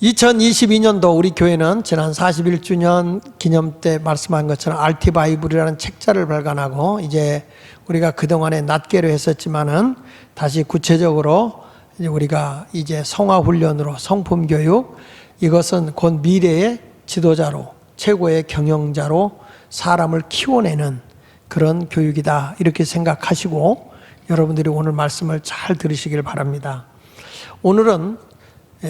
2022년도 우리 교회는 지난 41주년 기념 때 말씀한 것처럼 알티바이블이라는 책자를 발간하고, 이제 우리가 그동안에 낱개로 했었지만은 다시 구체적으로 우리가 이제 성화훈련으로 성품교육, 이것은 곧 미래의 지도자로, 최고의 경영자로 사람을 키워내는 그런 교육이다, 이렇게 생각하시고 여러분들이 오늘 말씀을 잘 들으시길 바랍니다. 오늘은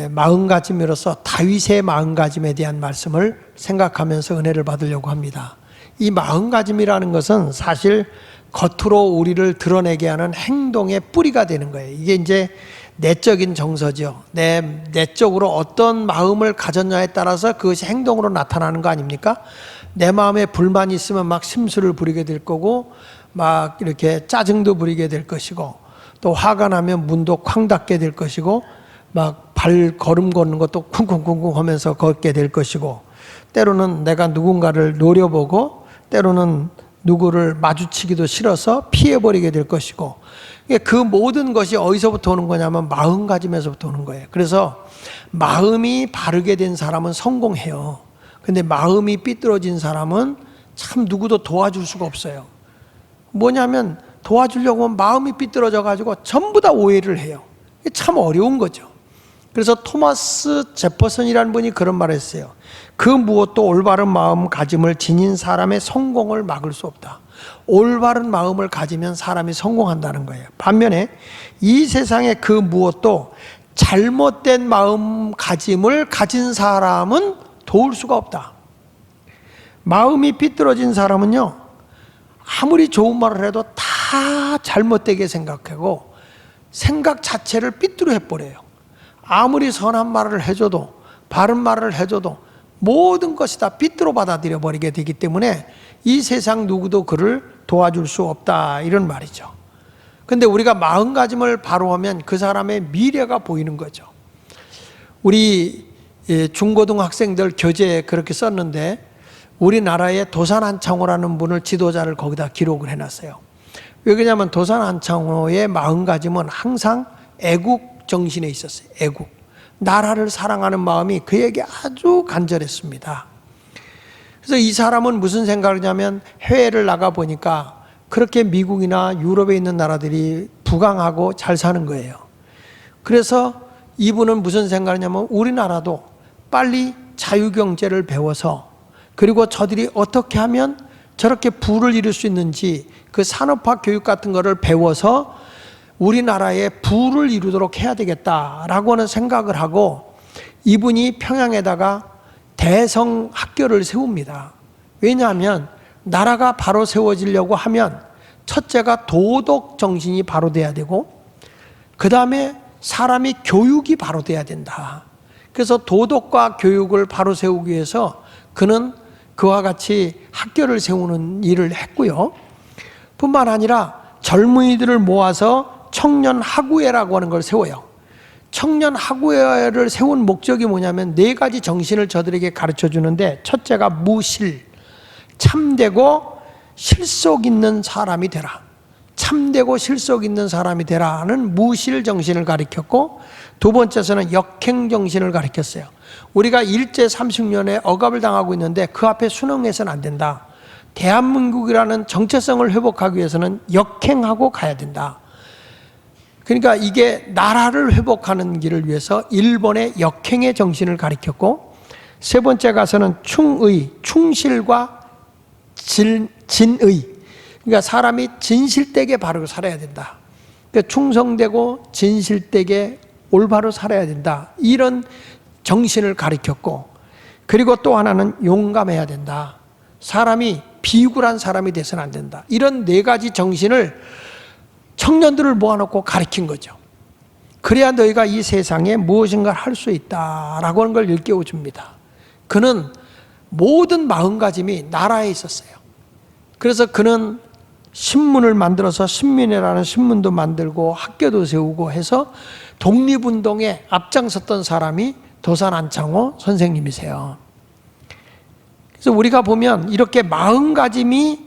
마음가짐으로서 다윗의 마음가짐에 대한 말씀을 생각하면서 은혜를 받으려고 합니다. 이 마음가짐이라는 것은 사실 겉으로 우리를 드러내게 하는 행동의 뿌리가 되는 거예요. 이게 이제 내적인 정서죠. 내적으로 어떤 마음을 가졌냐에 따라서 그것이 행동으로 나타나는 거 아닙니까? 내 마음에 불만이 있으면 막 심술을 부리게 될 거고, 막 이렇게 짜증도 부리게 될 것이고, 또 화가 나면 문도 쾅 닫게 될 것이고, 막 걸음 걷는 것도 쿵쿵쿵쿵 하면서 걷게 될 것이고, 때로는 내가 누군가를 노려보고, 때로는 누구를 마주치기도 싫어서 피해버리게 될 것이고, 그 모든 것이 어디서부터 오는 거냐면 마음가짐에서부터 오는 거예요. 그래서 마음이 바르게 된 사람은 성공해요. 근데 마음이 삐뚤어진 사람은 참 누구도 도와줄 수가 없어요. 뭐냐면 도와주려고 하면 마음이 삐뚤어져 가지고 전부 다 오해를 해요. 이게 참 어려운 거죠. 그래서 토마스 제퍼슨이라는 분이 그런 말을 했어요. 그 무엇도 올바른 마음가짐을 지닌 사람의 성공을 막을 수 없다. 올바른 마음을 가지면 사람이 성공한다는 거예요. 반면에 이 세상의 그 무엇도 잘못된 마음가짐을 가진 사람은 도울 수가 없다. 마음이 삐뚤어진 사람은요, 아무리 좋은 말을 해도 다 잘못되게 생각하고 생각 자체를 삐뚤어 해버려요. 아무리 선한 말을 해줘도, 바른 말을 해줘도 모든 것이 다 삐뚤어 받아들여 버리게 되기 때문에 이 세상 누구도 그를 도와줄 수 없다, 이런 말이죠. 근데 우리가 마음가짐을 바로 하면 그 사람의 미래가 보이는 거죠. 우리 중고등학생들 교재에 그렇게 썼는데, 우리나라의 도산한창호라는 분을 지도자를 거기다 기록을 해놨어요. 왜 그러냐면 도산한창호의 마음가짐은 항상 애국 정신에 있었어요. 애국, 나라를 사랑하는 마음이 그에게 아주 간절했습니다. 그래서 이 사람은 무슨 생각을 하냐면, 해외를 나가 보니까 그렇게 미국이나 유럽에 있는 나라들이 부강하고 잘 사는 거예요. 그래서 이분은 무슨 생각을 하냐면, 우리나라도 빨리 자유경제를 배워서, 그리고 저들이 어떻게 하면 저렇게 부를 이룰 수 있는지 그 산업화 교육 같은 거를 배워서 우리나라에 부를 이루도록 해야 되겠다라고 하는 생각을 하고, 이분이 평양에다가 대성 학교를 세웁니다. 왜냐하면 나라가 바로 세워지려고 하면 첫째가 도덕 정신이 바로 돼야 되고, 그 다음에 사람이 교육이 바로 돼야 된다. 그래서 도덕과 교육을 바로 세우기 위해서 그는 그와 같이 학교를 세우는 일을 했고요. 뿐만 아니라 젊은이들을 모아서 청년 학우회라고 하는 걸 세워요. 청년 학우회를 세운 목적이 뭐냐면 4가지 정신을 저들에게 가르쳐 주는데, 첫째가 무실, 참되고 실속 있는 사람이 되라. 참되고 실속 있는 사람이 되라는 무실 정신을 가르쳤고, 두 번째서는 역행 정신을 가르쳤어요. 우리가 일제 30년에 억압을 당하고 있는데 그 앞에 순응해서는 안 된다. 대한민국이라는 정체성을 회복하기 위해서는 역행하고 가야 된다. 그러니까 이게 나라를 회복하는 길을 위해서 일본의 역행의 정신을 가르쳤고, 세 번째 가서는 충의, 충실과 진의. 그러니까 사람이 진실되게 바로 살아야 된다. 그러니까 충성되고 진실되게 올바로 살아야 된다, 이런 정신을 가르쳤고, 그리고 또 하나는 용감해야 된다. 사람이 비굴한 사람이 돼서는 안 된다. 이런 4가지 정신을 청년들을 모아놓고 가르친 거죠. 그래야 너희가 이 세상에 무엇인가를 할 수 있다라고 하는 걸 일깨워 줍니다. 그는 모든 마음가짐이 나라에 있었어요. 그래서 그는 신문을 만들어서 신민회라는 신문도 만들고 학교도 세우고 해서 독립운동에 앞장섰던 사람이 도산한창호 선생님이세요. 그래서 우리가 보면 이렇게 마음가짐이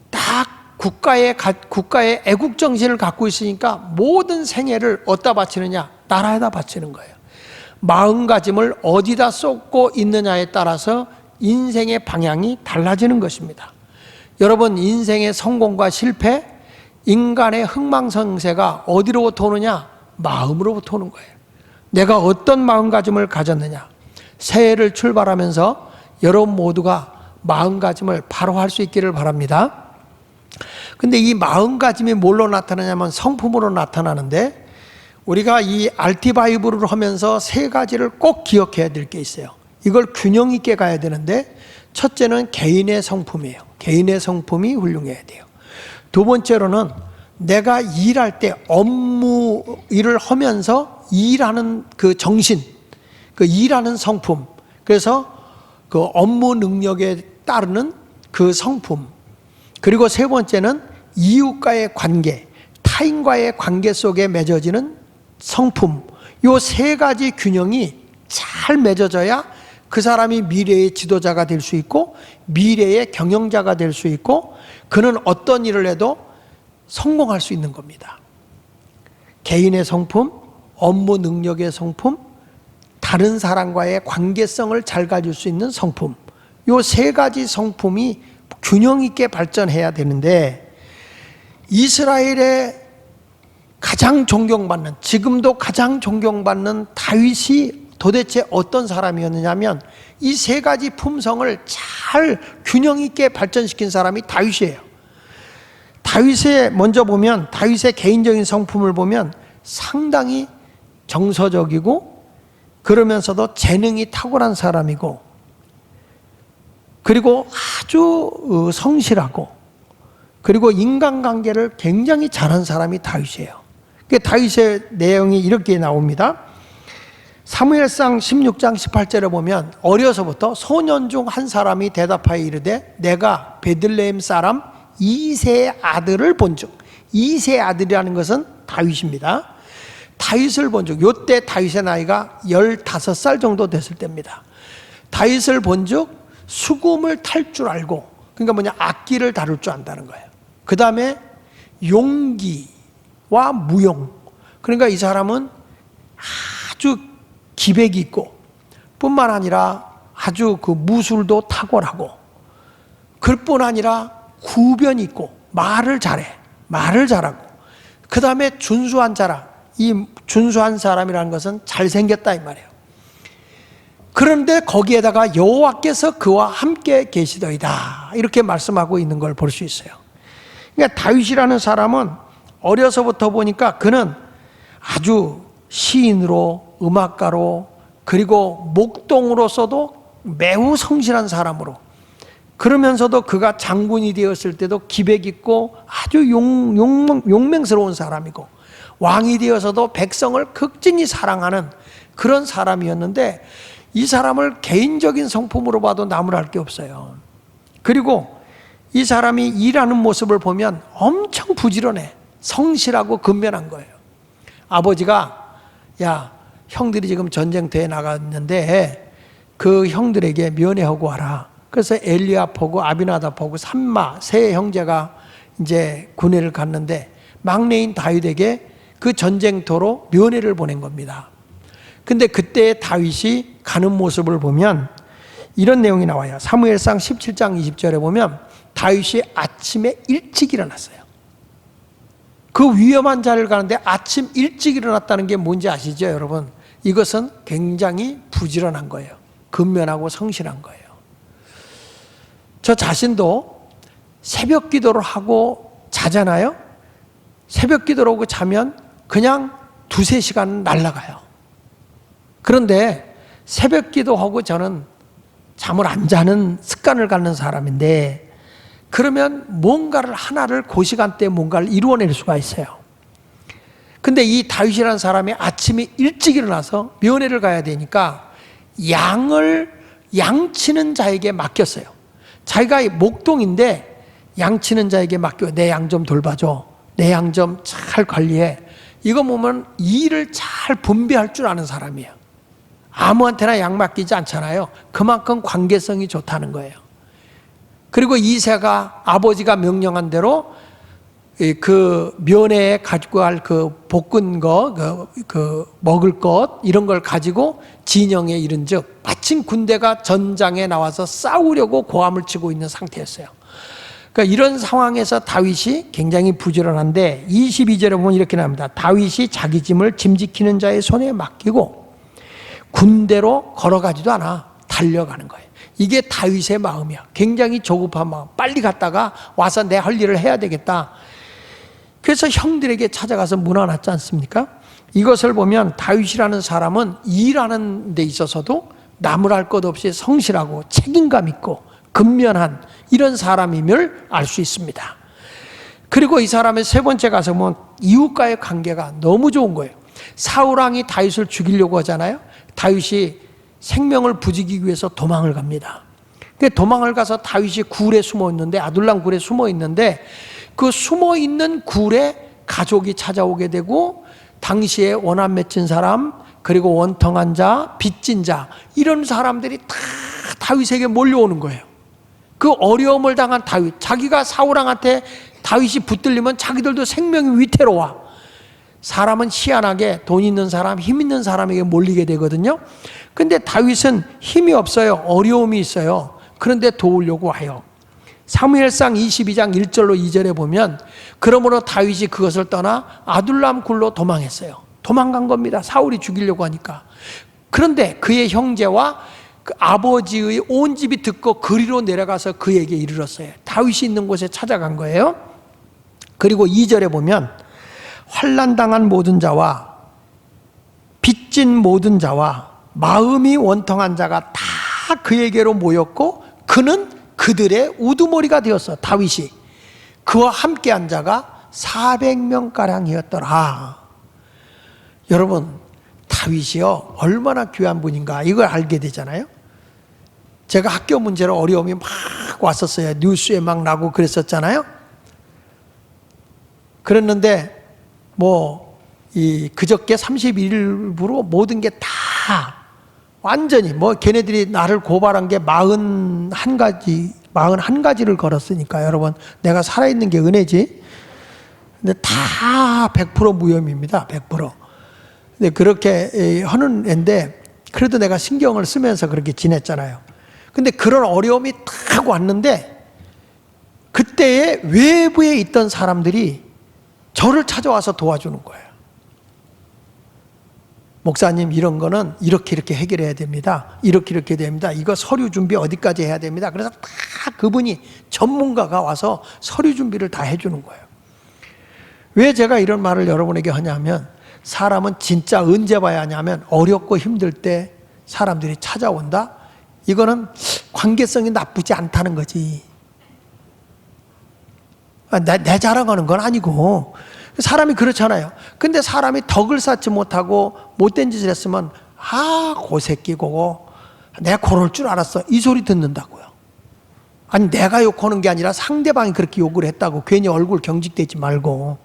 딱 국가의 애국정신을 갖고 있으니까 모든 생애를 어디다 바치느냐? 나라에다 바치는 거예요. 마음가짐을 어디다 쏟고 있느냐에 따라서 인생의 방향이 달라지는 것입니다. 여러분, 인생의 성공과 실패, 인간의 흥망성쇠가 어디로부터 오느냐? 마음으로부터 오는 거예요. 내가 어떤 마음가짐을 가졌느냐. 새해를 출발하면서 여러분 모두가 마음가짐을 바로 할 수 있기를 바랍니다. 근데 이 마음가짐이 뭘로 나타나냐면 성품으로 나타나는데, 우리가 이 알티바이블을 하면서 세 가지를 꼭 기억해야 될 게 있어요. 이걸 균형 있게 가야 되는데, 첫째는 개인의 성품이에요. 개인의 성품이 훌륭해야 돼요. 두 번째로는 내가 일할 때 업무 일을 하면서 일하는 그 정신, 그 일하는 성품, 그래서 그 업무 능력에 따르는 그 성품, 그리고 세 번째는 이웃과의 관계, 타인과의 관계 속에 맺어지는 성품, 이 세 가지 균형이 잘 맺어져야 그 사람이 미래의 지도자가 될 수 있고 미래의 경영자가 될 수 있고 그는 어떤 일을 해도 성공할 수 있는 겁니다. 개인의 성품, 업무 능력의 성품, 다른 사람과의 관계성을 잘 가질 수 있는 성품, 이 세 가지 성품이 균형 있게 발전해야 되는데, 이스라엘의 가장 존경받는, 지금도 가장 존경받는 다윗이 도대체 어떤 사람이었느냐면 이 세 가지 품성을 잘 균형 있게 발전시킨 사람이 다윗이에요. 다윗의 먼저 보면, 다윗의 개인적인 성품을 보면 상당히 정서적이고 그러면서도 재능이 탁월한 사람이고, 그리고 아주 성실하고, 그리고 인간관계를 굉장히 잘한 사람이 다윗이에요. 다윗의 내용이 이렇게 나옵니다. 사무엘상 16장 18절에 보면 어려서부터 소년 중 한 사람이 대답하여 이르되 내가 베들레헴 사람 이새의 아들을 본즉, 이새의 아들이라는 것은 다윗입니다. 다윗을 본즉, 요때 다윗의 나이가 15살 정도 됐을 때입니다. 다윗을 본즉 수금을 탈 줄 알고, 그러니까 뭐냐, 악기를 다룰 줄 안다는 거예요. 그 다음에 용기와 무용, 그러니까 이 사람은 아주 기백이 있고 뿐만 아니라 아주 그 무술도 탁월하고, 그뿐 아니라 구변이 있고 말을 잘해, 말을 잘하고, 그 다음에 준수한 사람, 이 준수한 사람이라는 것은 잘생겼다 이 말이에요. 그런데 거기에다가 여호와께서 그와 함께 계시더이다 이렇게 말씀하고 있는 걸 볼 수 있어요. 그러니까 다윗이라는 사람은 어려서부터 보니까 그는 아주 시인으로, 음악가로, 그리고 목동으로서도 매우 성실한 사람으로, 그러면서도 그가 장군이 되었을 때도 기백 있고 아주 용맹스러운 사람이고, 왕이 되어서도 백성을 극진히 사랑하는 그런 사람이었는데, 이 사람을 개인적인 성품으로 봐도 나무랄 게 없어요. 그리고 이 사람이 일하는 모습을 보면 엄청 부지런해, 성실하고 근면한 거예요. 아버지가 야, 형들이 지금 전쟁터에 나갔는데 그 형들에게 면회하고 와라. 그래서 엘리압하고 아비나답하고 삼마 세 형제가 이제 군회를 갔는데 막내인 다윗에게 그 전쟁터로 면회를 보낸 겁니다. 근데 그때 다윗이 가는 모습을 보면 이런 내용이 나와요. 사무엘상 17장 20절에 보면 다윗이 아침에 일찍 일어났어요. 그 위험한 자리를 가는데 아침 일찍 일어났다는 게 뭔지 아시죠, 여러분? 이것은 굉장히 부지런한 거예요. 근면하고 성실한 거예요. 저 자신도 새벽 기도를 하고 자잖아요. 새벽 기도를 하고 자면 그냥 2-3시간 날아가요. 그런데 새벽 기도하고 저는 잠을 안 자는 습관을 갖는 사람인데, 그러면 뭔가를 하나를 그 시간대에 뭔가를 이루어낼 수가 있어요. 근데 이 다윗이라는 사람이 아침에 일찍 일어나서 면회를 가야 되니까 양을 양치는 자에게 맡겼어요. 자기가 목동인데 양치는 자에게 맡겨, 내 양 좀 돌봐줘, 내 양 좀 잘 관리해. 이거 보면 일을 잘 분배할 줄 아는 사람이에요. 아무한테나 양 맡기지 않잖아요. 그만큼 관계성이 좋다는 거예요. 그리고 이새가 아버지가 명령한 대로 그 면회에 가지고 갈 그 볶은 거, 먹을 것 이런 걸 가지고 진영에 이른즉 마침 군대가 전장에 나와서 싸우려고 고함을 치고 있는 상태였어요. 그러니까 이런 상황에서 다윗이 굉장히 부지런한데 22절에 보면 이렇게 나옵니다. 다윗이 자기 짐을 짐지키는 자의 손에 맡기고 군대로 걸어가지도 않아 달려가는 거예요. 이게 다윗의 마음이야. 굉장히 조급한 마음. 빨리 갔다가 와서 내 할 일을 해야 되겠다. 그래서 형들에게 찾아가서 문안하지 않습니까? 이것을 보면 다윗이라는 사람은 일하는 데 있어서도 나무랄 것 없이 성실하고 책임감 있고 근면한 이런 사람임을 알 수 있습니다. 그리고 이 사람의 세 번째 가서 보면 이웃과의 관계가 너무 좋은 거예요. 사울왕이 다윗을 죽이려고 하잖아요. 다윗이 생명을 부지기기 위해서 도망을 갑니다. 도망을 가서 다윗이 굴에 숨어 있는데, 아둘람 굴에 숨어 있는데, 그 숨어 있는 굴에 가족이 찾아오게 되고, 당시에 원한 맺힌 사람, 그리고 원통한 자, 빚진 자, 이런 사람들이 다 다윗에게 몰려오는 거예요. 그 어려움을 당한 다윗, 자기가 사울왕한테 다윗이 붙들리면 자기들도 생명이 위태로워. 사람은 희한하게 돈 있는 사람, 힘 있는 사람에게 몰리게 되거든요. 근데 다윗은 힘이 없어요. 어려움이 있어요. 그런데 도우려고 와요. 사무엘상 22장 1절로 2절에 보면 그러므로 다윗이 그것을 떠나 아둘람 굴로 도망했어요. 도망간 겁니다. 사울이 죽이려고 하니까. 그런데 그의 형제와 그 아버지의 온 집이 듣고 그리로 내려가서 그에게 이르렀어요. 다윗이 있는 곳에 찾아간 거예요. 그리고 2절에 보면 환난당한 모든 자와 빚진 모든 자와 마음이 원통한 자가 다 그에게로 모였고 그는 그들의 우두머리가 되었어. 다윗이 그와 함께한 자가 400명가량이었더라. 여러분, 다윗이요 얼마나 귀한 분인가 이걸 알게 되잖아요. 제가 학교 문제로 어려움이 막 왔었어요. 뉴스에 막 나고 그랬었잖아요. 그랬는데 그저께 31일부로 모든 게 다 완전히 걔네들이 나를 고발한 게 41가지를 걸었으니까 여러분, 내가 살아있는 게 은혜지. 근데 다 100% 무혐의입니다. 100%. 근데 그렇게 하는 애인데 그래도 내가 신경을 쓰면서 그렇게 지냈잖아요. 근데 그런 어려움이 딱 왔는데 그때에 외부에 있던 사람들이 저를 찾아와서 도와주는 거예요. 목사님, 이런 거는 이렇게 해결해야 됩니다. 이렇게 됩니다. 이거 서류 준비 어디까지 해야 됩니다. 그래서 다 그분이 전문가가 와서 서류 준비를 다 해주는 거예요. 왜 제가 이런 말을 여러분에게 하냐면 사람은 진짜 언제 봐야 하냐면 어렵고 힘들 때 사람들이 찾아온다? 이거는 관계성이 나쁘지 않다는 거지. 내 자랑하는 건 아니고 사람이 그렇잖아요. 근데 사람이 덕을 쌓지 못하고 못된 짓을 했으면 고 새끼고 내가 그럴 줄 알았어 이 소리 듣는다고요. 아니 내가 욕하는 게 아니라 상대방이 그렇게 욕을 했다고 괜히 얼굴 경직되지 말고.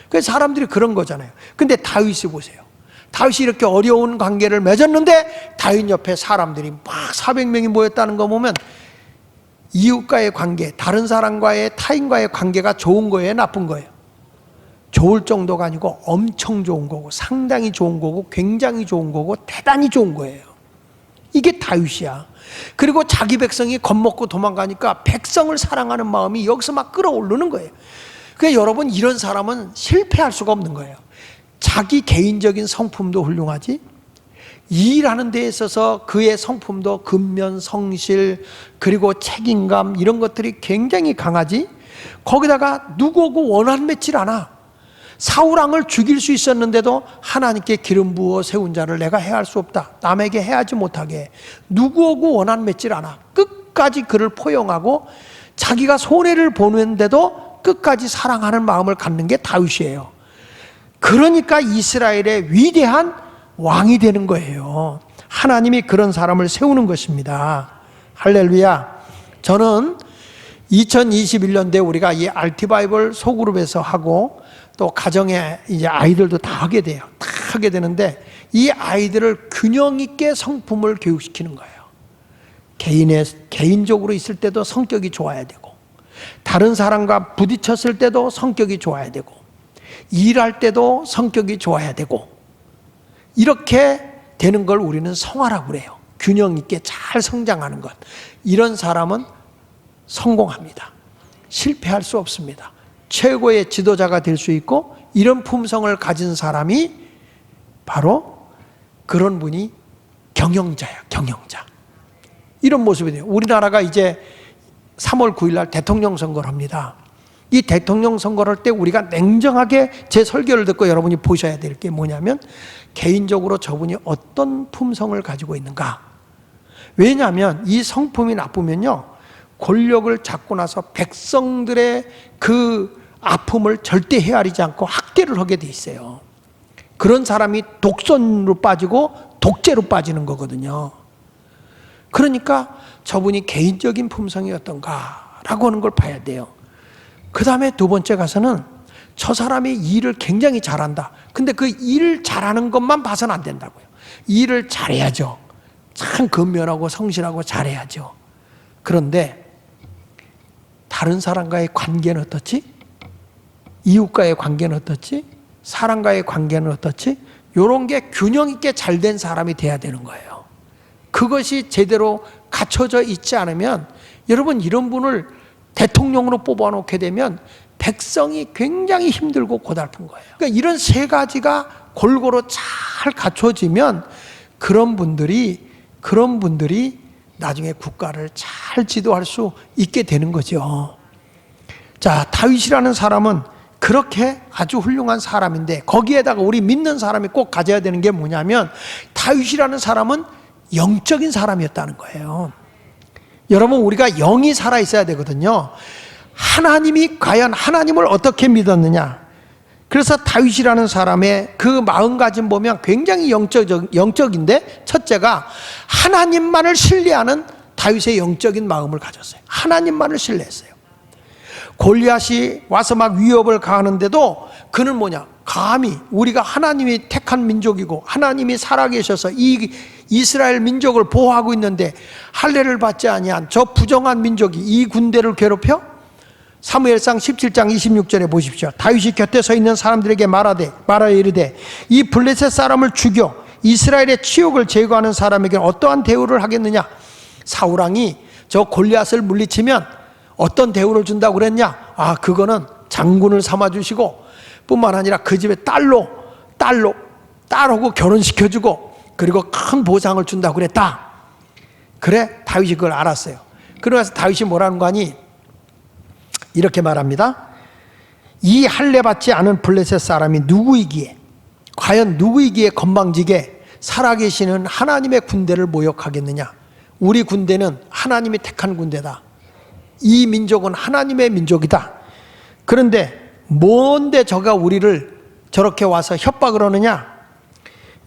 그래서 사람들이 그런 거잖아요. 근데 다윗이 보세요. 다윗이 이렇게 어려운 관계를 맺었는데 다윗 옆에 사람들이 막 400명이 모였다는 거 보면 이웃과의 관계, 다른 사람과의 타인과의 관계가 좋은 거예요, 나쁜 거예요? 좋을 정도가 아니고 엄청 좋은 거고 상당히 좋은 거고 굉장히 좋은 거고 대단히 좋은 거예요. 이게 다윗이야. 그리고 자기 백성이 겁먹고 도망가니까 백성을 사랑하는 마음이 여기서 막 끌어오르는 거예요. 그러니까 여러분, 이런 사람은 실패할 수가 없는 거예요. 자기 개인적인 성품도 훌륭하지, 일하는 데 있어서 그의 성품도 근면, 성실, 그리고 책임감 이런 것들이 굉장히 강하지. 거기다가 누구하고 원한 맺질 않아. 사울왕을 죽일 수 있었는데도 하나님께 기름 부어 세운 자를 내가 해할 수 없다, 남에게 해하지 못하게, 누구하고 원한 맺질 않아. 끝까지 그를 포용하고 자기가 손해를 보는데도 끝까지 사랑하는 마음을 갖는 게 다윗이에요. 그러니까 이스라엘의 위대한 왕이 되는 거예요. 하나님이 그런 사람을 세우는 것입니다. 할렐루야. 저는 2021년도에 우리가 이 알티바이블 소그룹에서 하고 또 가정에 이제 아이들도 다 하게 돼요. 다 하게 되는데 이 아이들을 균형 있게 성품을 교육시키는 거예요. 개인적으로 있을 때도 성격이 좋아야 되고, 다른 사람과 부딪혔을 때도 성격이 좋아야 되고, 일할 때도 성격이 좋아야 되고, 이렇게 되는 걸 우리는 성화라고 그래요. 균형 있게 잘 성장하는 것. 이런 사람은 성공합니다. 실패할 수 없습니다. 최고의 지도자가 될 수 있고, 이런 품성을 가진 사람이 바로 그런 분이 경영자야, 경영자. 이런 모습이 돼요. 우리나라가 이제 3월 9일 날 대통령 선거를 합니다. 이 대통령 선거를 할 때 우리가 냉정하게 제 설교를 듣고 여러분이 보셔야 될 게 뭐냐면, 개인적으로 저분이 어떤 품성을 가지고 있는가. 왜냐하면 이 성품이 나쁘면요, 권력을 잡고 나서 백성들의 그 아픔을 절대 헤아리지 않고 학대를 하게 돼 있어요. 그런 사람이 독선으로 빠지고 독재로 빠지는 거거든요. 그러니까 저분이 개인적인 품성이 어떤가라고 하는 걸 봐야 돼요. 그 다음에 두 번째 가서는 저 사람이 일을 굉장히 잘한다. 근데 그 일을 잘하는 것만 봐서는 안 된다고요. 일을 잘해야죠. 참 근면하고 성실하고 잘해야죠. 그런데 다른 사람과의 관계는 어떻지? 이웃과의 관계는 어떻지? 사람과의 관계는 어떻지? 이런 게 균형 있게 잘 된 사람이 돼야 되는 거예요. 그것이 제대로 갖춰져 있지 않으면, 여러분 이런 분을 대통령으로 뽑아놓게 되면 백성이 굉장히 힘들고 고달픈 거예요. 그러니까 이런 세 가지가 골고루 잘 갖춰지면 그런 분들이 나중에 국가를 잘 지도할 수 있게 되는 거죠. 자, 다윗이라는 사람은 그렇게 아주 훌륭한 사람인데, 거기에다가 우리 믿는 사람이 꼭 가져야 되는 게 뭐냐면, 다윗이라는 사람은 영적인 사람이었다는 거예요. 여러분, 우리가 영이 살아있어야 되거든요. 하나님이 과연 하나님을 어떻게 믿었느냐. 그래서 다윗이라는 사람의 그 마음가짐 보면 굉장히 영적인데, 첫째가 하나님만을 신뢰하는 다윗의 영적인 마음을 가졌어요. 하나님만을 신뢰했어요. 골리앗이 와서 막 위협을 가하는데도 그는 뭐냐, 감히 우리가 하나님이 택한 민족이고 하나님이 살아계셔서 이 이스라엘 민족을 보호하고 있는데 할례를 받지 아니한 저 부정한 민족이 이 군대를 괴롭혀? 사무엘상 17장 26절에 보십시오. 다윗이 곁에 서 있는 사람들에게 말하여 이르되, 이 블레셋 사람을 죽여 이스라엘의 치욕을 제거하는 사람에게 어떠한 대우를 하겠느냐. 사울왕이 저 골리앗을 물리치면 어떤 대우를 준다고 그랬냐? 아, 그거는 장군을 삼아주시고 뿐만 아니라 그 집에 딸하고 결혼시켜주고 그리고 큰 보상을 준다고 그랬다. 그래, 다윗이 그걸 알았어요. 그러면서 다윗이 뭐라는 거 아니? 이렇게 말합니다. 이 할례 받지 않은 블레셋 사람이 누구이기에, 과연 누구이기에 건방지게 살아계시는 하나님의 군대를 모욕하겠느냐. 우리 군대는 하나님이 택한 군대다. 이 민족은 하나님의 민족이다. 그런데 뭔데 저가 우리를 저렇게 와서 협박을 하느냐.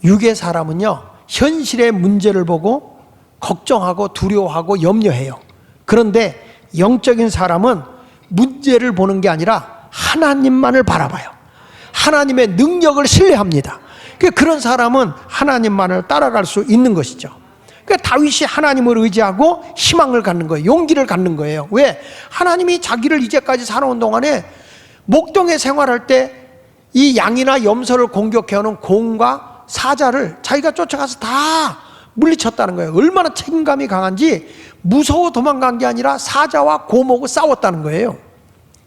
육의 사람은요, 현실의 문제를 보고 걱정하고 두려워하고 염려해요. 그런데 영적인 사람은 문제를 보는 게 아니라 하나님만을 바라봐요. 하나님의 능력을 신뢰합니다. 그런 사람은 하나님만을 따라갈 수 있는 것이죠. 그러니까 다윗이 하나님을 의지하고 희망을 갖는 거예요. 용기를 갖는 거예요. 왜? 하나님이 자기를 이제까지 살아온 동안에 목동에 생활할 때 이 양이나 염소를 공격해오는 공과 사자를 자기가 쫓아가서 다 물리쳤다는 거예요. 얼마나 책임감이 강한지, 무서워 도망간 게 아니라 사자와 곰하고 싸웠다는 거예요.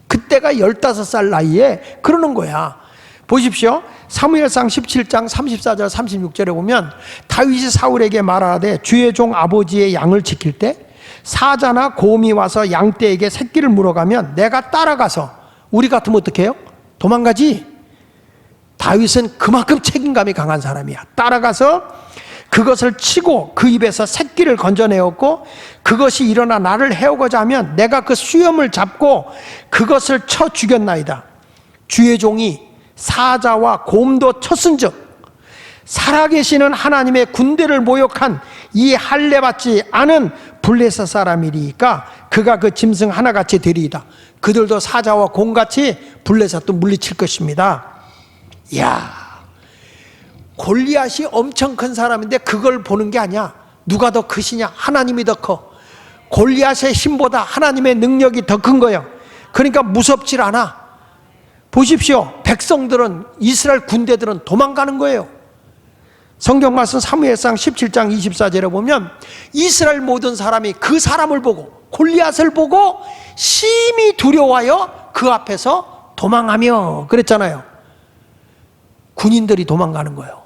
그때가 15살 나이에 그러는 거야. 보십시오. 사무엘상 17장 34절 36절에 보면 다윗이 사울에게 말하되, 주의 종 아버지의 양을 지킬 때 사자나 곰이 와서 양떼에게 새끼를 물어가면 내가 따라가서, 우리 같으면 어떻게 해요? 도망가지. 다윗은 그만큼 책임감이 강한 사람이야. 따라가서 그것을 치고 그 입에서 새끼를 건져내었고, 그것이 일어나 나를 해오고자 하면 내가 그 수염을 잡고 그것을 쳐 죽였나이다. 주의 종이 사자와 곰도 쳤은즉 살아계시는 하나님의 군대를 모욕한 이 할례 받지 않은 블레셋 사람이니까 그가 그 짐승 하나같이 되리이다. 그들도 사자와 곰같이 블레셋도 물리칠 것입니다. 이야, 골리앗이 엄청 큰 사람인데 그걸 보는 게 아니야. 누가 더 크시냐? 하나님이 더 커. 골리앗의 힘보다 하나님의 능력이 더 큰 거예요. 그러니까 무섭질 않아. 보십시오. 백성들은, 이스라엘 군대들은 도망가는 거예요. 성경 말씀 사무엘상 17장 24절에 보면 이스라엘 모든 사람이 그 사람을 보고, 골리앗을 보고 심히 두려워하여 그 앞에서 도망하며 그랬잖아요. 군인들이 도망가는 거예요.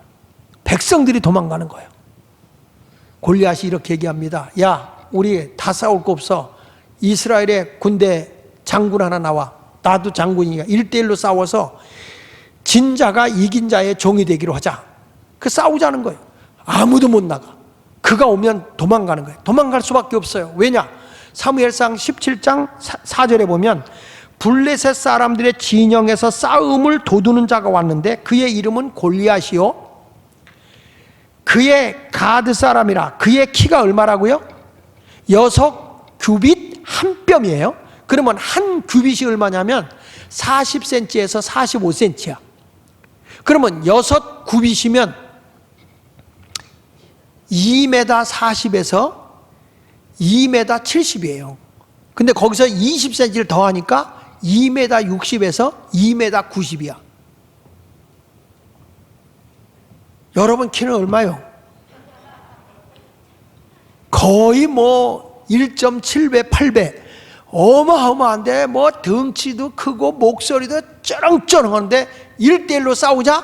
백성들이 도망가는 거예요. 골리앗이 이렇게 얘기합니다. 야, 우리 다 싸울 거 없어. 이스라엘의 군대 장군 하나 나와. 나도 장군이니까 1대1로 싸워서 진 자가 이긴 자의 종이 되기로 하자. 그 싸우자는 거예요. 아무도 못 나가. 그가 오면 도망가는 거예요. 도망갈 수밖에 없어요. 왜냐? 사무엘상 17장 4절에 보면 블레셋 사람들의 진영에서 싸움을 도두는 자가 왔는데 그의 이름은 골리앗이요, 그의 가드 사람이라. 그의 키가 얼마라고요? 6규빗 한 뼘이에요. 그러면 한 규빗이 얼마냐면 40cm에서 45cm야. 그러면 6규빗이면 2m 40에서 2m 70이에요. 근데 거기서 20cm를 더하니까 2m 60에서 2m 90이야. 여러분 키는 얼마요? 거의 뭐 1.7배, 8배. 어마어마한데 뭐 덩치도 크고 목소리도 쩌렁쩌렁한데 1대1로 싸우자?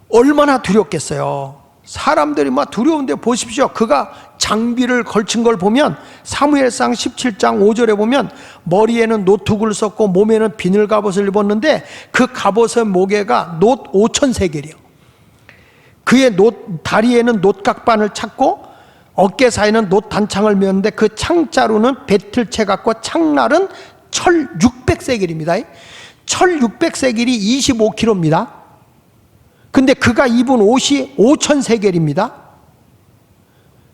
얼마나 두렵겠어요. 사람들이 막 두려운데 보십시오. 그가 장비를 걸친 걸 보면 사무엘상 17장 5절에 보면 머리에는 노툭을 썼고 몸에는 비늘 갑옷을 입었는데 그 갑옷의 무게가 놋 5,000세겔이요. 그의 다리에는 놋각반을 찾고 어깨 사이는 놋 단창을 메었는데 그 창자루는 배틀채 같고 창날은 철 600세겔입니다. 철 600세겔이 25kg입니다. 근데 그가 입은 옷이 5,000세겔입니다.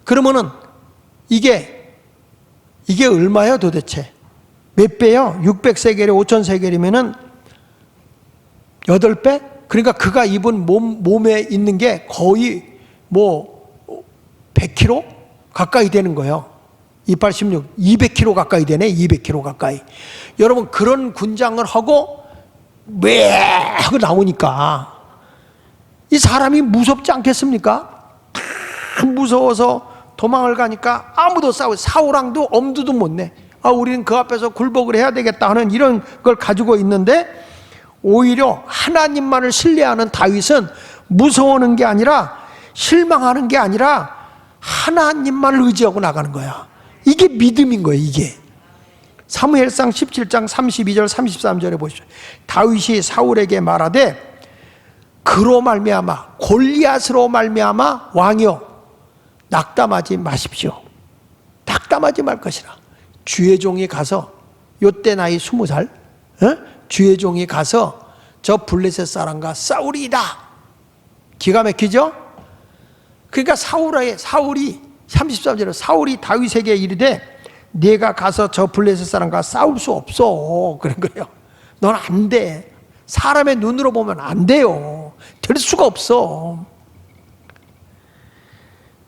그러면은 이게 얼마예요 도대체? 몇 배요? 600세겔에 5,000세겔이면은 8배? 그러니까 그가 입은 몸에 있는 게 거의 뭐 100kg 가까이 되는 거예요. 286, 200kg 가까이 되네. 200kg 가까이. 여러분 그런 군장을 하고 왜 하고 나오니까 이 사람이 무섭지 않겠습니까? 무서워서 도망을 가니까 아무도 사울왕도 엄두도 못 내. 우리는 그 앞에서 굴복을 해야 되겠다 하는 이런 걸 가지고 있는데 오히려 하나님만을 신뢰하는 다윗은 무서워하는 게 아니라 실망하는 게 아니라 하나님만을 의지하고 나가는 거야. 이게 믿음인 거예요. 이게 사무엘상 17장 32절 33절에 보시죠. 다윗이 사울에게 말하되 그로 말미암아 골리앗으로 말미암아 왕이여 낙담하지 마십시오. 낙담하지 말 것이라. 주의 종이 가서 요때 나이 20살 주의 종이 가서 저 블레셋 사람과 싸우리이다. 기가 막히죠? 그러니까 사울이 33절에 사울이 다윗에게 이르되 네가 가서 저 블레셋 사람과 싸울 수 없어. 그런 거예요. 넌 안 돼. 사람의 눈으로 보면 안 돼요. 될 수가 없어.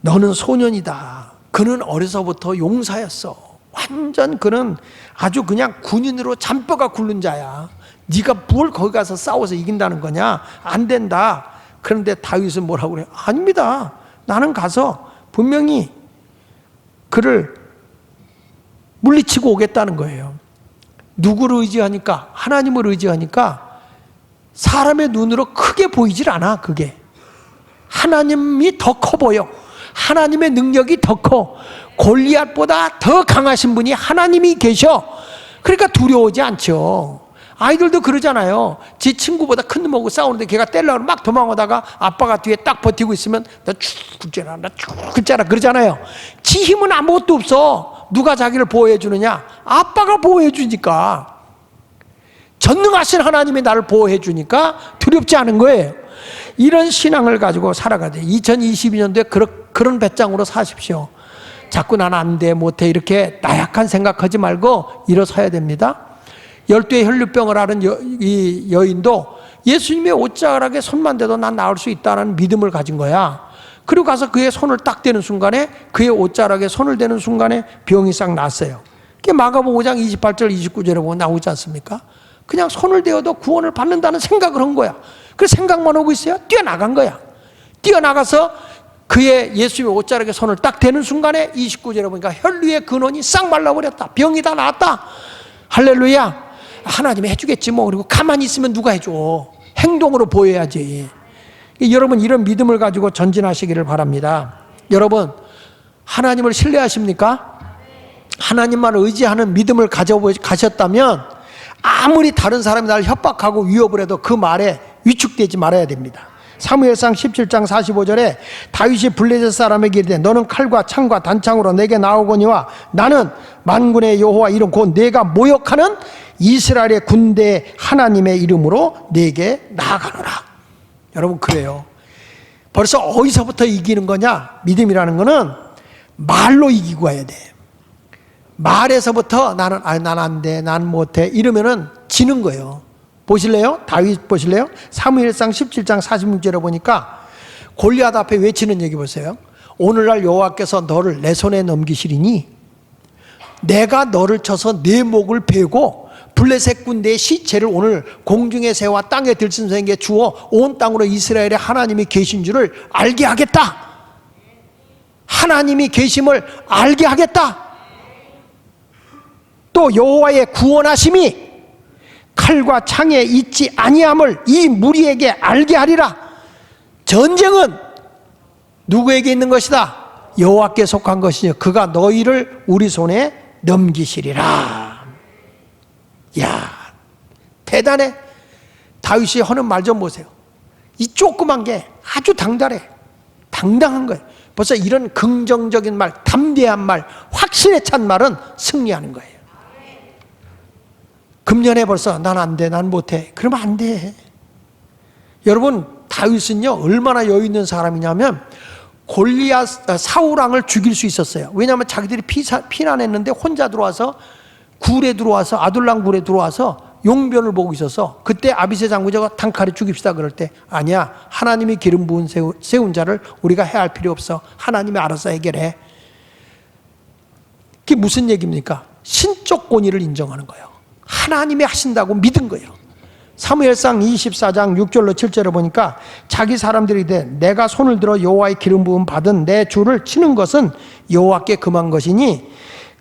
너는 소년이다. 그는 어려서부터 용사였어. 완전 그는 아주 그냥 군인으로 잔뼈가 굵은 자야. 네가 뭘 거기 가서 싸워서 이긴다는 거냐? 안 된다. 그런데 다윗은 뭐라고 그래요? 아닙니다. 나는 가서 분명히 그를 물리치고 오겠다는 거예요. 누구를 의지하니까? 하나님을 의지하니까 사람의 눈으로 크게 보이질 않아. 그게 하나님이 더 커 보여. 하나님의 능력이 더 커. 골리앗보다 더 강하신 분이 하나님이 계셔. 그러니까 두려워하지 않죠. 아이들도 그러잖아요. 지 친구보다 큰 놈하고 싸우는데 걔가 때리려고 막 도망오다가 아빠가 뒤에 딱 버티고 있으면 나 죽겠잖아, 나 죽겠잖아 그러잖아요. 지 힘은 아무것도 없어. 누가 자기를 보호해 주느냐? 아빠가 보호해 주니까. 전능하신 하나님이 나를 보호해 주니까 두렵지 않은 거예요. 이런 신앙을 가지고 살아가야 돼. 2022년도에 그런 배짱으로 사십시오. 자꾸 난 안 돼, 못해 이렇게 나약한 생각하지 말고 일어서야 됩니다. 12의 혈류병을 앓은 이 여인도 예수님의 옷자락에 손만 대도 난 나을 수 있다는 믿음을 가진 거야. 그리고 가서 그의 손을 딱 대는 순간에, 그의 옷자락에 손을 대는 순간에 병이 싹 났어요. 그게 마가복음 5장 28절 29절에 보면 나오지 않습니까? 그냥 손을 대어도 구원을 받는다는 생각을 한 거야. 그 생각만 하고 있어요. 뛰어나간 거야. 뛰어나가서 그의 예수님의 옷자락에 손을 딱 대는 순간에 29절에 보니까 혈류의 근원이 싹 말라버렸다. 병이 다 나았다. 할렐루야. 하나님이 해주겠지 뭐. 그리고 가만히 있으면 누가 해줘. 행동으로 보여야지. 여러분 이런 믿음을 가지고 전진하시기를 바랍니다. 여러분 하나님을 신뢰하십니까? 하나님만을 의지하는 믿음을 가졌다면 아무리 다른 사람이 나를 협박하고 위협을 해도 그 말에 위축되지 말아야 됩니다. 사무엘상 17장 45절에 다윗이 블레셋 사람에게 이르되 너는 칼과 창과 단창으로 내게 나오거니와 나는 만군의 여호와 이름 곧 내가 모욕하는 이스라엘의 군대 하나님의 이름으로 내게 나아가노라. 여러분 그래요. 벌써 어디서부터 이기는 거냐? 믿음이라는 거는 말로 이기고 가야 돼. 말에서부터 나는 난 안 돼, 난 못해 이러면은 지는 거예요. 보실래요? 다윗 보실래요? 사무엘상 17장 46절에 보니까 골리앗 앞에 외치는 얘기 보세요. 오늘날 여호와께서 너를 내 손에 넘기시리니 내가 너를 쳐서 네 목을 베고 블레셋 군대의 시체를 오늘 공중의 새와 땅의 들짐승에게 주어 온 땅으로 이스라엘의 하나님이 계신 줄을 알게 하겠다. 하나님이 계심을 알게 하겠다. 또 여호와의 구원하심이 칼과 창에 있지 아니함을 이 무리에게 알게 하리라. 전쟁은 누구에게 있는 것이다? 여호와께 속한 것이요 그가 너희를 우리 손에 넘기시리라. 야, 대단해. 다윗이 하는 말 좀 보세요. 이 조그만 게 아주 당당해. 당당한 거예요. 벌써 이런 긍정적인 말, 담대한 말, 확신에 찬 말은 승리하는 거예요. 금년에 벌써 난 안 돼, 난 못해. 그러면 안 돼. 여러분 다윗은요 얼마나 여유 있는 사람이냐면 골리앗 사울왕을 죽일 수 있었어요. 왜냐하면 자기들이 피난했는데 혼자 들어와서 굴에 들어와서 아둘람 굴에 들어와서 용변을 보고 있어서 그때 아비새 장군자가 단칼에 죽입시다 그럴 때 아니야, 하나님이 기름 부은 세운 자를 우리가 해할 필요 없어. 하나님이 알아서 해결해. 그게 무슨 얘기입니까? 신적 권위를 인정하는 거예요. 하나님이 하신다고 믿은 거예요. 사무엘상 24장 6절로 7절을 보니까 자기 사람들이 내가 손을 들어 여호와의 기름 부음 받은 내 주를 치는 것은 여호와께 금한 것이니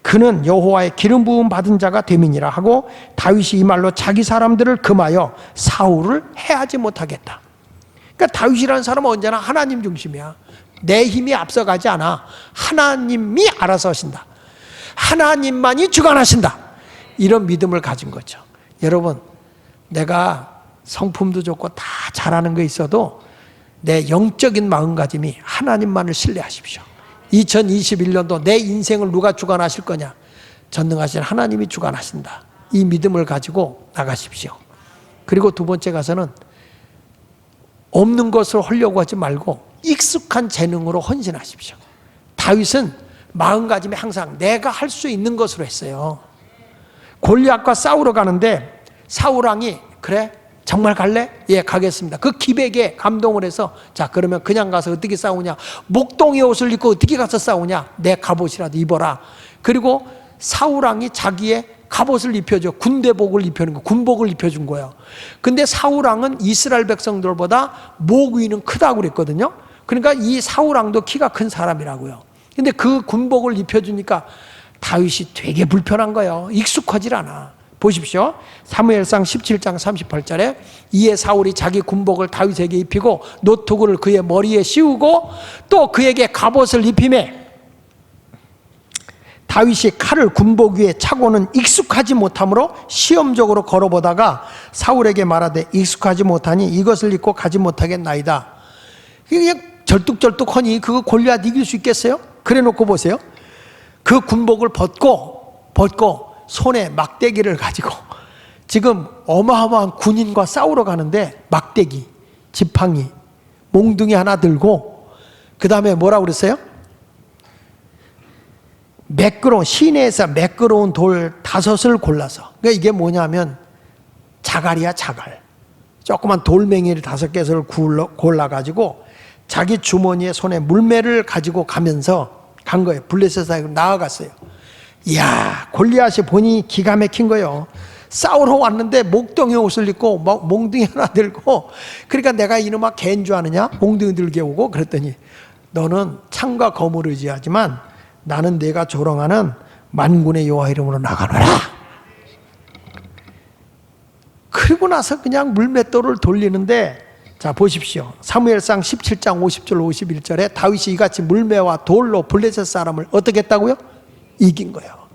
그는 여호와의 기름 부음 받은 자가 됨이니라 하고 다윗이 이 말로 자기 사람들을 금하여 사울을 해하지 못하겠다. 그러니까 다윗이라는 사람은 언제나 하나님 중심이야. 내 힘이 앞서가지 않아. 하나님이 알아서 하신다. 하나님만이 주관하신다. 이런 믿음을 가진 거죠. 여러분 내가 성품도 좋고 다 잘하는 거 있어도 내 영적인 마음가짐이 하나님만을 신뢰하십시오. 2021년도 내 인생을 누가 주관하실 거냐? 전능하신 하나님이 주관하신다. 이 믿음을 가지고 나가십시오. 그리고 두 번째 가서는 없는 것을 하려고 하지 말고 익숙한 재능으로 헌신하십시오. 다윗은 마음가짐이 항상 내가 할 수 있는 것으로 했어요. 골리앗과 싸우러 가는데 사울왕이 그래? 정말 갈래? 예, 가겠습니다. 그 기백에 감동을 해서 자 그러면 그냥 가서 어떻게 싸우냐? 목동의 옷을 입고 어떻게 가서 싸우냐? 내 갑옷이라도 입어라. 그리고 사울왕이 자기의 갑옷을 입혀줘. 군대복을 입혀준 거, 군복을 입혀준 거예요. 근데 사울왕은 이스라엘 백성들보다 목 위는 크다고 그랬거든요. 그러니까 이 사울왕도 키가 큰 사람이라고요. 근데 그 군복을 입혀주니까 다윗이 되게 불편한 거예요. 익숙하질 않아. 보십시오. 사무엘상 17장 38절에 이에 사울이 자기 군복을 다윗에게 입히고 노트구를 그의 머리에 씌우고 또 그에게 갑옷을 입히매 다윗이 칼을 군복 위에 차고는 익숙하지 못하므로 시험적으로 걸어보다가 사울에게 말하되 익숙하지 못하니 이것을 입고 가지 못하겠나이다. 그냥 절뚝절뚝하니 그거 골리앗 이길 수 있겠어요? 그래 놓고 보세요. 그 군복을 벗고 손에 막대기를 가지고 지금 어마어마한 군인과 싸우러 가는데 막대기, 지팡이, 몽둥이 하나 들고 그 다음에 뭐라고 그랬어요? 매끄러운 시내에서 매끄러운 돌 5을 골라서 그러니까 이게 뭐냐면 자갈이야 자갈. 조그만 돌멩이를 5개를 골라가지고 자기 주머니에 손에 물매를 가지고 가면서 간 거예요. 블레셋에 나아갔어요. 이야, 골리앗이 보니 기가 막힌 거예요. 싸우러 왔는데 목동에 옷을 입고 몽둥이 하나 들고, 그러니까 내가 이놈아 개인 줄 아느냐? 몽둥이 들게 오고. 그랬더니 너는 창과 검을 의지하지만 나는 내가 조롱하는 만군의 여호와 이름으로 나가노라. 그리고 나서 그냥 물맷돌을 돌리는데, 자 보십시오. 사무엘상 17장 50절 51절에 다윗이 이같이 물매와 돌로 블레셋 사람을 어떻게 했다고요? 이긴 거예요.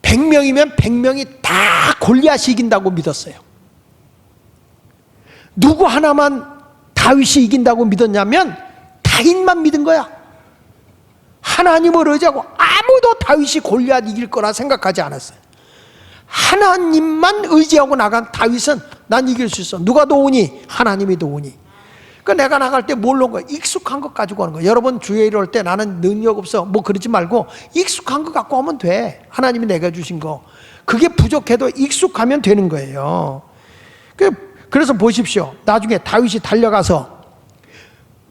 100명이면 100명이 다 골리앗이 이긴다고 믿었어요. 누구 하나만 다윗이 이긴다고 믿었냐면 다윗만 믿은 거야. 하나님을 의지하고 아무도 다윗이 골리앗 이길 거라 생각하지 않았어요. 하나님만 의지하고 나간 다윗은 난 이길 수 있어. 누가 도우니? 하나님이 도우니. 그러니까 내가 나갈 때 뭘로 온 거야? 익숙한 것 가지고 하는 거야. 여러분 주에 이럴 때 나는 능력 없어 뭐 그러지 말고 익숙한 거 갖고 하면 돼. 하나님이 내가 주신 거. 그게 부족해도 익숙하면 되는 거예요. 그래서 보십시오. 나중에 다윗이 달려가서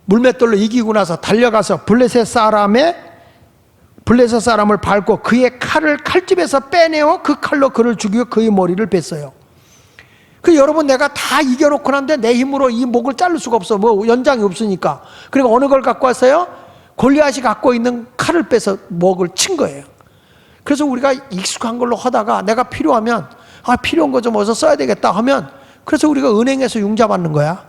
물맷돌로 이기고 나서 달려가서 블레셋 사람을 밟고 그의 칼을 칼집에서 빼내어 그 칼로 그를 죽이고 그의 머리를 뺐어요. 여러분 내가 다 이겨놓고 난데 내 힘으로 이 목을 자를 수가 없어. 뭐 연장이 없으니까. 그리고 어느 걸 갖고 왔어요? 골리앗이 갖고 있는 칼을 빼서 목을 친 거예요. 그래서 우리가 익숙한 걸로 하다가 내가 필요하면 필요한 거 좀 어서 써야 되겠다 하면, 그래서 우리가 은행에서 융자 받는 거야.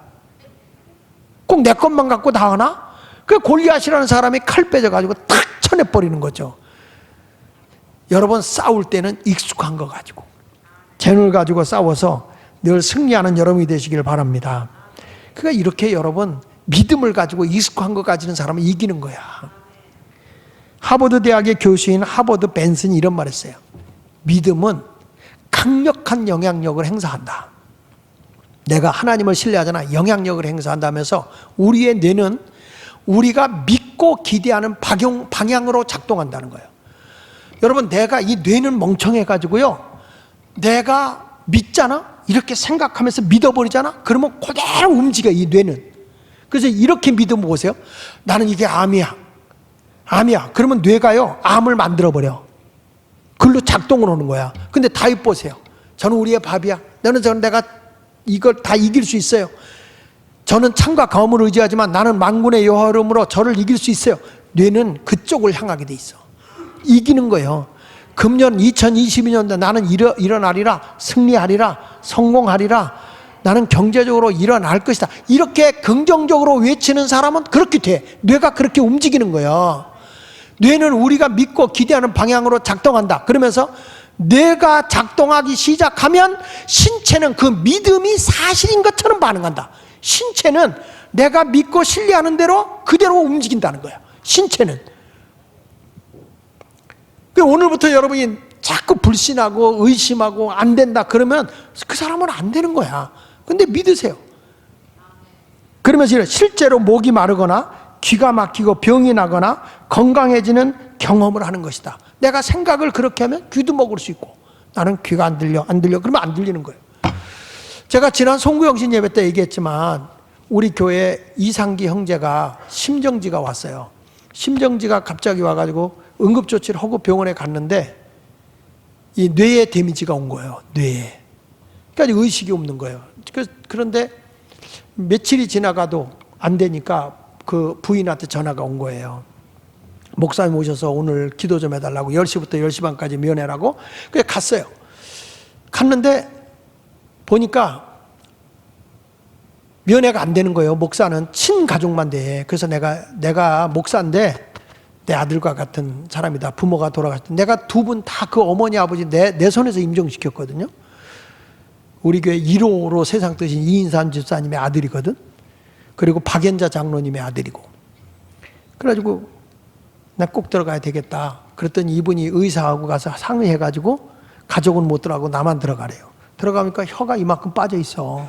꼭 내 것만 갖고 다 하나? 그 골리앗이라는 사람이 칼 빼져가지고 탁 쳐내버리는 거죠. 여러분 싸울 때는 익숙한 거 가지고, 재능을 가지고 싸워서 늘 승리하는 여러분이 되시길 바랍니다. 그러니까 이렇게 여러분 믿음을 가지고 익숙한 거 가지는 사람은 이기는 거야. 하버드 대학의 교수인 하버드 벤슨이 이런 말 했어요. 믿음은 강력한 영향력을 행사한다. 내가 하나님을 신뢰하잖아. 영향력을 행사한다면서 우리의 뇌는 우리가 믿고 기대하는 방향으로 작동한다는 거예요. 여러분 내가 이 뇌는 멍청해가지고요, 내가 믿잖아? 이렇게 생각하면서 믿어버리잖아? 그러면 그대로 움직여 이 뇌는. 그래서 이렇게 믿으면 보세요. 나는 이게 암이야. 그러면 뇌가요 암을 만들어버려. 그걸로 작동을 하는 거야. 근데 다윗 보세요. 저는 우리의 밥이야. 저는 내가 이걸 다 이길 수 있어요. 저는 창과 검을 의지하지만 나는 만군의 여호와 이름으로 저를 이길 수 있어요. 뇌는 그쪽을 향하게 돼 있어. 이기는 거예요. 금년 2022년도 나는 일어나리라, 승리하리라, 성공하리라, 나는 경제적으로 일어날 것이다. 이렇게 긍정적으로 외치는 사람은 그렇게 돼. 뇌가 그렇게 움직이는 거예요. 뇌는 우리가 믿고 기대하는 방향으로 작동한다. 그러면서 뇌가 작동하기 시작하면 신체는 그 믿음이 사실인 것처럼 반응한다. 신체는 내가 믿고 신뢰하는 대로 그대로 움직인다는 거야. 신체는. 오늘부터 여러분이 자꾸 불신하고 의심하고 안 된다 그러면 그 사람은 안 되는 거야. 근데 믿으세요. 그러면서 실제로 목이 마르거나 귀가 막히고 병이 나거나 건강해지는 경험을 하는 것이다. 내가 생각을 그렇게 하면 귀도 먹을 수 있고, 나는 귀가 안 들려 그러면 안 들리는 거예요. 제가 지난 송구영신 예배 때 얘기했지만 우리 교회 이상기 형제가 심정지가 왔어요. 심정지가 갑자기 와가지고 응급조치를 하고 병원에 갔는데 이 뇌에 데미지가 온 거예요. 뇌에. 그러니까 의식이 없는 거예요. 그런데 며칠이 지나가도 안 되니까 그 부인한테 전화가 온 거예요. 목사님 오셔서 오늘 기도 좀 해달라고 10시부터 10시 반까지 면회라고. 그래서 갔어요. 갔는데 보니까 면회가 안 되는 거예요. 목사는 친가족만 돼. 그래서 내가 목사인데 내 아들과 같은 사람이다. 부모가 돌아갔을 때 내가 두 분 다 그 어머니 아버지 내 손에서 임종시켰거든요. 우리 교회 1호로 세상 뜨신 이인산 집사님의 아들이거든. 그리고 박연자 장로님의 아들이고. 그래가지고 나 꼭 들어가야 되겠다. 그랬더니 이분이 의사하고 가서 상의해가지고 가족은 못 들어가고 나만 들어가래요. 들어가니까 혀가 이만큼 빠져 있어.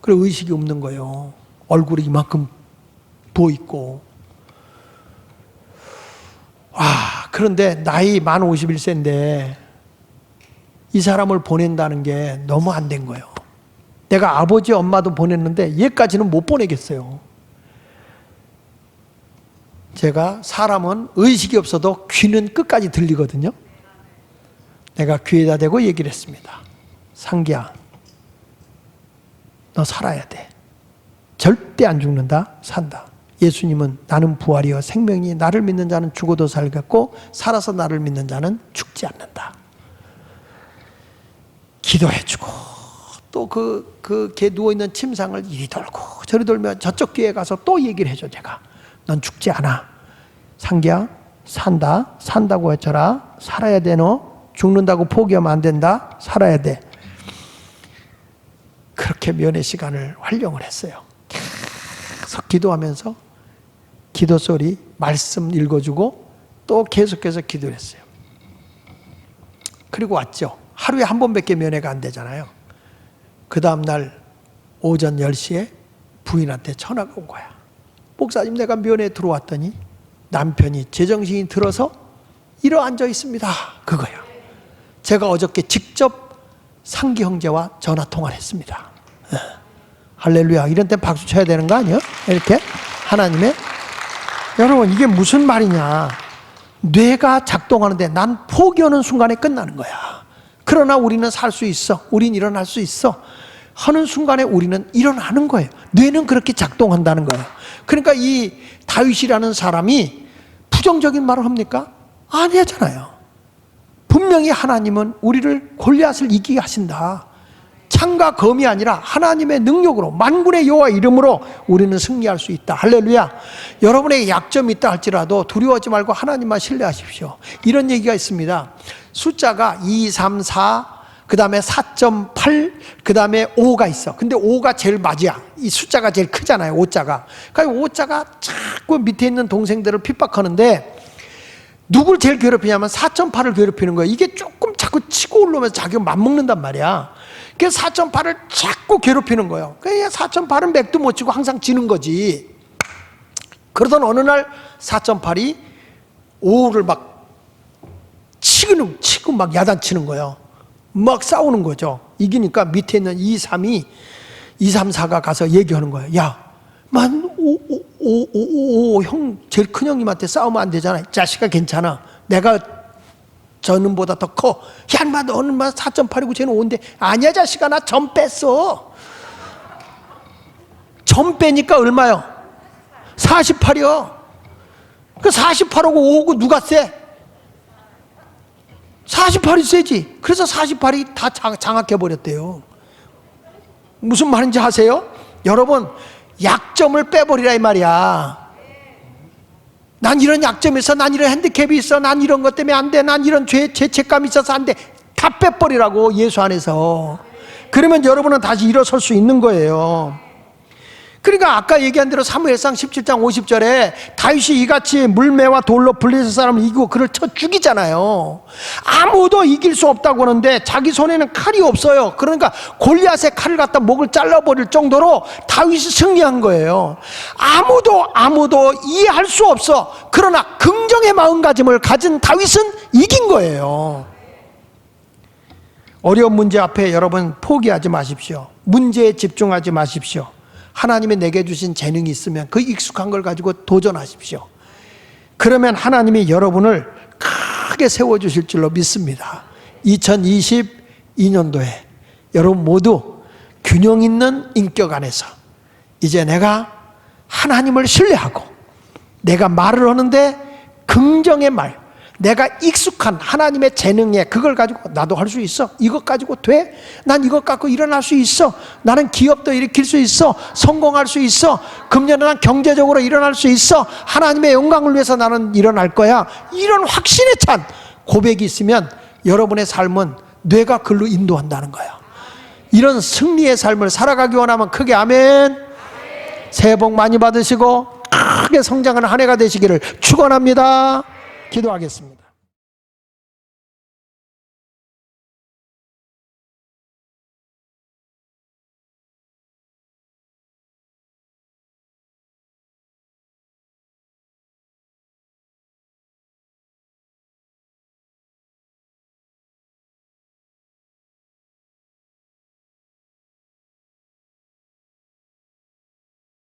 그리고 의식이 없는 거예요. 얼굴이 이만큼 부어있고. 그런데 나이 만 51세인데 이 사람을 보낸다는 게 너무 안 된 거예요. 내가 아버지 엄마도 보냈는데 얘까지는 못 보내겠어요. 제가 사람은 의식이 없어도 귀는 끝까지 들리거든요. 내가 귀에다 대고 얘기를 했습니다. 상기야, 너 살아야 돼. 절대 안 죽는다. 산다. 예수님은 나는 부활이요 생명이 나를 믿는 자는 죽어도 살겠고 살아서 나를 믿는 자는 죽지 않는다. 기도해주고 또 걔 누워있는 침상을 이리 돌고 저리 돌면 저쪽 귀에 가서 또 얘기를 해줘. 제가 넌 죽지 않아. 상기야, 산다. 산다고 해쳐라. 살아야 돼. 너 죽는다고 포기하면 안 된다. 살아야 돼. 그렇게 면회 시간을 활용을 했어요. 계속 기도하면서 기도 소리, 말씀 읽어주고 또 계속해서 기도를 했어요. 그리고 왔죠. 하루에 한 번밖에 면회가 안 되잖아요. 그 다음날 오전 10시에 부인한테 전화가 온 거야. 목사님, 내가 면회 들어왔더니 남편이 제정신이 들어서 일어 앉아 있습니다. 그거야. 제가 어저께 직접 상기 형제와 전화 통화를 했습니다. 할렐루야. 이런 때 박수 쳐야 되는 거 아니에요? 이렇게 하나님의, 여러분 이게 무슨 말이냐. 뇌가 작동하는데 난 포기하는 순간에 끝나는 거야. 그러나 우리는 살 수 있어. 우린 일어날 수 있어. 하는 순간에 우리는 일어나는 거예요. 뇌는 그렇게 작동한다는 거예요. 그러니까 이 다윗이라는 사람이 부정적인 말을 합니까? 아니잖아요. 분명히 하나님은 우리를 골리앗을 이기게 하신다. 창과 검이 아니라 하나님의 능력으로 만군의 여호와 이름으로 우리는 승리할 수 있다. 할렐루야. 여러분에게 약점이 있다 할지라도 두려워하지 말고 하나님만 신뢰하십시오. 이런 얘기가 있습니다. 숫자가 2, 3, 4, 그 다음에 4.8, 그 다음에 5가 있어. 근데 5가 제일 맞이야. 이 숫자가 제일 크잖아요. 5자가. 그러니까 5자가 자꾸 밑에 있는 동생들을 핍박하는데 누굴 제일 괴롭히냐면 4.8을 괴롭히는 거예요. 이게 조금 자꾸 치고 올라오면서 자기가 맞먹는단 말이야. 그래서 4.8을 자꾸 괴롭히는 거예요. 그러니까 4.8은 맥도 못 치고 항상 지는 거지. 그러던 어느 날 4.8이 5를 막 치고 막 야단치는 거예요. 막 싸우는 거죠. 이기니까 밑에 있는 2, 3, 4가 가서 얘기하는 거예요. 야, 형, 제일 큰 형님한테 싸우면 안 되잖아. 자식아, 괜찮아. 내가 저놈보다 더 커. 야, 너는 4.8이고 쟤는 5인데. 아니야, 자식아, 나 점 뺐어. 점 빼니까 얼마요? 48이요. 그 48하고 5하고 누가 세? 48이 세지. 그래서 48이 다 장악해버렸대요. 무슨 말인지 아세요? 여러분, 약점을 빼버리라 이 말이야. 난 이런 약점이 있어. 난 이런 핸디캡이 있어. 난 이런 것 때문에 안 돼. 난 이런 죄책감이 있어서 안 돼. 다 빼버리라고, 예수 안에서. 그러면 여러분은 다시 일어설 수 있는 거예요. 그러니까 아까 얘기한 대로 사무엘상 17장 50절에 다윗이 이같이 물매와 돌로 블레셋 사람을 이기고 그를 쳐 죽이잖아요. 아무도 이길 수 없다고 하는데 자기 손에는 칼이 없어요. 그러니까 골리앗의 칼을 갖다 목을 잘라버릴 정도로 다윗이 승리한 거예요. 아무도 이해할 수 없어. 그러나 긍정의 마음가짐을 가진 다윗은 이긴 거예요. 어려운 문제 앞에 여러분 포기하지 마십시오. 문제에 집중하지 마십시오. 하나님이 내게 주신 재능이 있으면 그 익숙한 걸 가지고 도전하십시오. 그러면 하나님이 여러분을 크게 세워주실 줄로 믿습니다. 2022년도에 여러분 모두 균형 있는 인격 안에서 이제 내가 하나님을 신뢰하고 내가 말을 하는데 긍정의 말, 내가 익숙한 하나님의 재능에 그걸 가지고 나도 할 수 있어. 이것 가지고 돼? 난 이것 갖고 일어날 수 있어. 나는 기업도 일으킬 수 있어. 성공할 수 있어. 금년에 난 경제적으로 일어날 수 있어. 하나님의 영광을 위해서 나는 일어날 거야. 이런 확신에 찬 고백이 있으면 여러분의 삶은 뇌가 글로 인도한다는 거예요. 이런 승리의 삶을 살아가기 원하면 크게 아멘. 새해 복 많이 받으시고 크게 성장하는 한 해가 되시기를 축원합니다. 기도하겠습니다.